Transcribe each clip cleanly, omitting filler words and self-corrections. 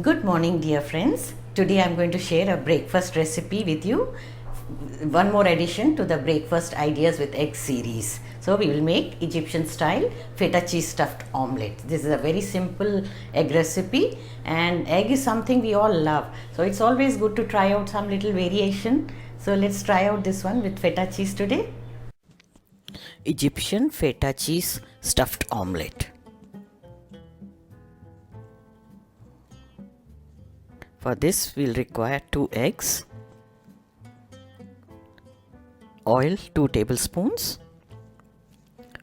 Good morning, dear friends. Today I'm going to share a breakfast recipe with you. One more addition to the breakfast ideas with egg series. So we will make Egyptian style feta cheese stuffed omelette. This is a very simple egg recipe, and egg is something we all love. So it's always good to try out some little variation. So let's try out this one with feta cheese today. Egyptian feta cheese stuffed omelette. For this we'll require 2 eggs, oil 2 tablespoons,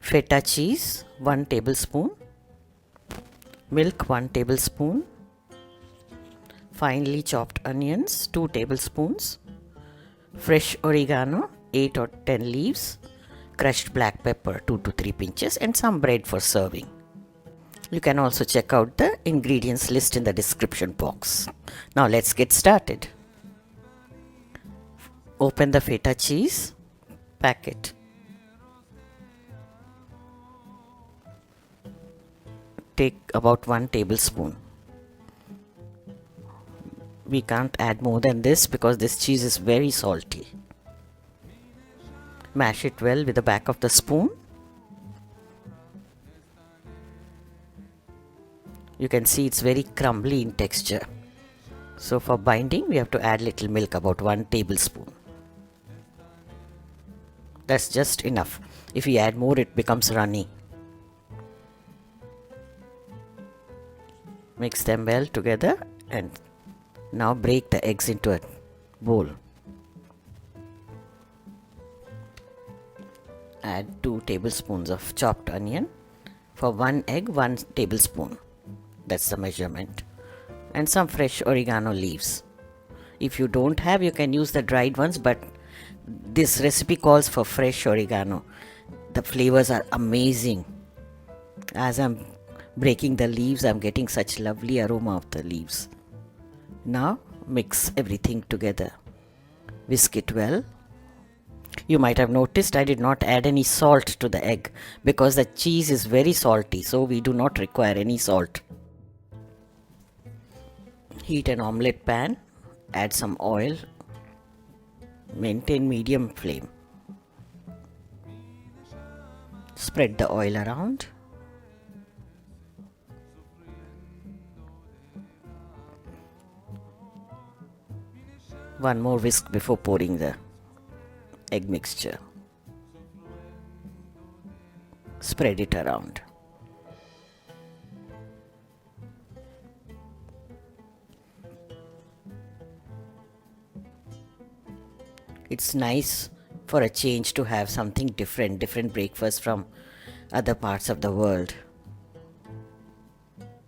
feta cheese 1 tablespoon, milk 1 tablespoon, finely chopped onions 2 tablespoons, fresh oregano 8 or 10 leaves, crushed black pepper 2 to 3 pinches, and some bread for serving. You can also check out the ingredients list in the description box. Now let's get started. Open the feta cheese packet. Take about 1 tablespoon. We can't add more than this because this cheese is very salty. Mash it well with the back of the spoon. You can see it's very crumbly in texture. So for binding we have to add little milk, about 1 tablespoon. That's just enough. If we add more it becomes runny. Mix them well together and now break the eggs into a bowl. Add 2 tablespoons of chopped onion. For 1 egg, 1 tablespoon. That's the measurement. And some fresh oregano leaves. If you don't have, you can use the dried ones, but this recipe calls for fresh oregano. The flavors are amazing. As I'm breaking the leaves, I'm getting such lovely aroma of the leaves. Now mix everything together. Whisk it well. You might have noticed I did not add any salt to the egg because the cheese is very salty, so we do not require any salt. Heat an omelette pan, add some oil, maintain medium flame. Spread the oil around. One more whisk before pouring the egg mixture. Spread it around. It's nice for a change to have something different breakfast from other parts of the world.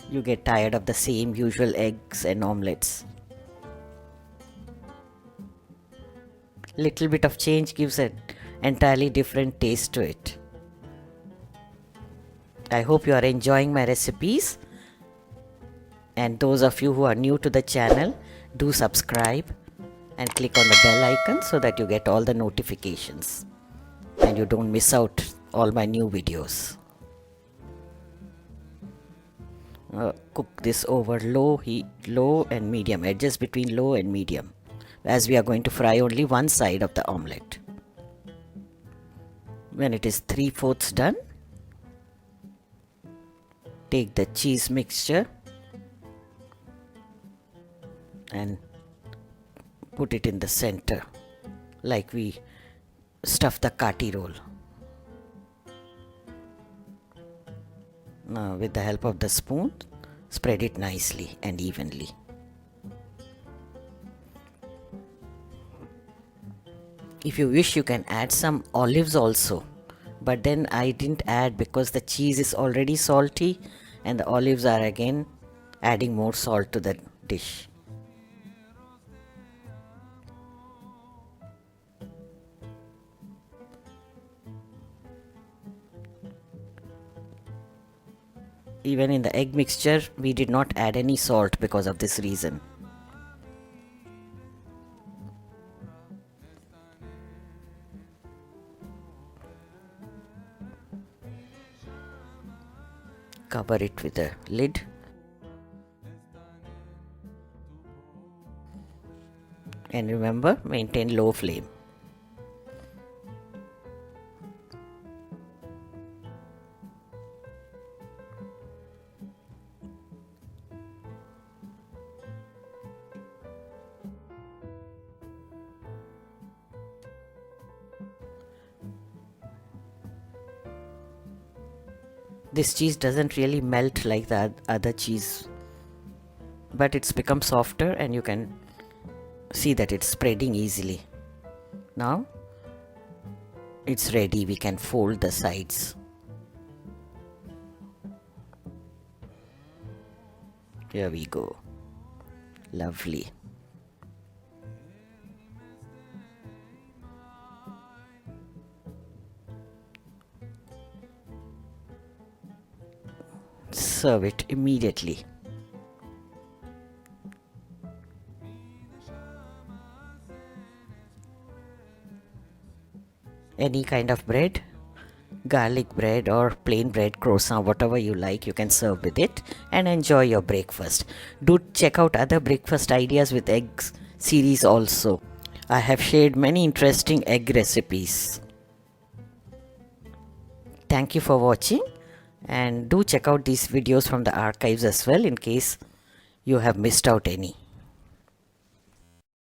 You get tired of the same usual eggs and omelettes. Little bit of change gives an entirely different taste to it. I hope you are enjoying my recipes, and those of you who are new to the channel, do subscribe and click on the bell icon so that you get all the notifications and you don't miss out all my new videos. Cook this over low heat, low and medium, adjust between low and medium, as we are going to fry only one side of the omelette. When it is 3/4 done, take the cheese mixture and put it in the center like we stuff the kati roll. Now with the help of the spoon, spread it nicely and evenly. If you wish, you can add some olives also, but then I didn't add because the cheese is already salty and the olives are again adding more salt to the dish. Even in the egg mixture, we did not add any salt because of this reason. Cover it with a lid. And remember, maintain low flame. This cheese doesn't really melt like the other cheese, but it's become softer and you can see that it's spreading easily. Now it's ready, we can fold the sides. Here we go. Lovely. Serve it immediately. Any kind of bread, garlic bread or plain bread, croissant, whatever you like, you can serve with it and enjoy your breakfast. Do check out other breakfast ideas with eggs series also. I have shared many interesting egg recipes. Thank you for watching, and do check out these videos from the archives as well in case you have missed out any.